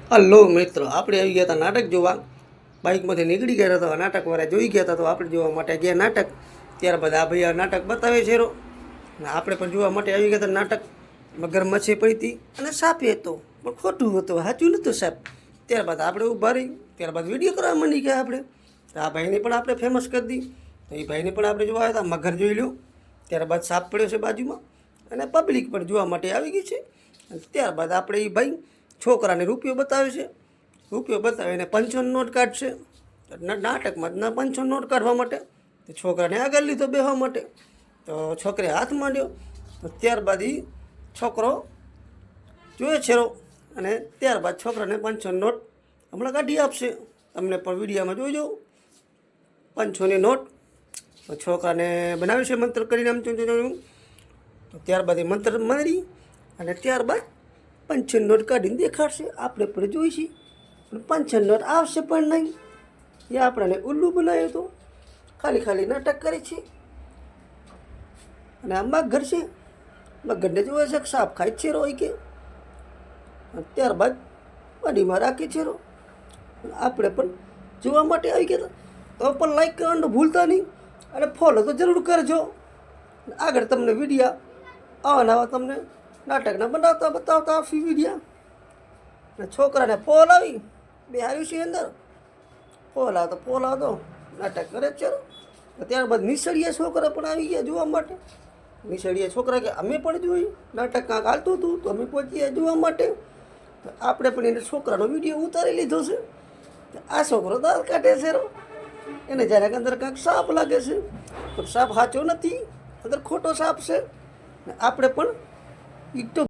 Hello મિત્રો, આપણે આવી ગયા હતા નાટક જોવા. બાઇકમાંથી નીકળી ગયા હતા, નાટકવાળા જોઈ ગયા હતા તો આપણે જોવા માટે ગયા નાટક. ત્યારબાદ આ ભાઈ આ નાટક બતાવે છે ને આપણે પણ જોવા માટે આવી ગયા હતા નાટક. મગરમચ્છી પડી હતી અને સાપે હતો, પણ ખોટું હતું, સાચું નહોતું સાપ. ત્યારબાદ આપણે ઊભા રહી, ત્યારબાદ વિડીયો કરવા માંડી ગયા આપણે. તો આ ભાઈને પણ આપણે ફેમસ કરી દી. તો એ ભાઈને પણ આપણે જોવા આવ્યા હતા. મગર જોઈ લો, ત્યારબાદ સાપ પડ્યો છે બાજુમાં અને પબ્લિક પણ જોવા માટે આવી ગઈ છે. અને ત્યારબાદ આપણે એ ભાઈ છોકરાને રૂપિયો બતાવે છે. રૂપિયો બતાવીને 500 નોટ કાઢશે. નાટકમાં ના 500 નોટ કાઢવા માટે તો છોકરાને આગળ લીધો બેસવા માટે. તો છોકરે હાથ માંડ્યો. તો ત્યારબાદ એ છોકરો જોયે છેરો અને ત્યારબાદ છોકરાને 500 નોટ હમણાં કાઢી આપશે. તમને પણ વિડીયોમાં જોઈજો 500ની નોટ. તો છોકરાને બનાવ્યું છે મંત્ર કરીને આમ તો ત્યારબાદ એ મંત્ર મારી અને ત્યારબાદ 500 નોટ કાઢીને દેખાડશે. આપણે પણ જોઈશી પણ 500 નોટ આવશે પણ નહીં. એ આપણને ઉલ્લુ બનાવ્યો હતો, ખાલી નાટક કરે છે. અને આ મગર છે, મગરને જોવે છે સાપ ખાય છે રોય કે. ત્યારબાદ પાણીમાં રાખે છે રો. આપણે પણ જોવા માટે આવી ગયા તો પણ લાઈક કરવાનું ભૂલતા નહીં અને ફોલો તો જરૂર કરજો. આગળ તમને વિડીયા આવા તમને નાટકના બતાવતા આવશે વિડીયા. અને છોકરાને ફોલ આવી બે આવ્યું છે અંદર. ફોલ આવતો નાટક કરે જ ચાલો. ત્યારબાદ નિસળીયા છોકરા પણ આવી ગયા જોવા માટે. નિસળીયા છોકરા કે અમે પણ જોયું નાટક કાંક હાલતું હતું તો અમે પહોંચી ગયા જોવા માટે. તો આપણે પણ એને છોકરાનો વિડીયો ઉતારી લીધો છે. આ છોકરો દાંત કાઢે છે રો. એને જ્યારે અંદર કાંઈક સાપ લાગે છે તો સાપ સાચો નથી, અંદર ખોટો સાપ છે. આપણે પણ ઈટો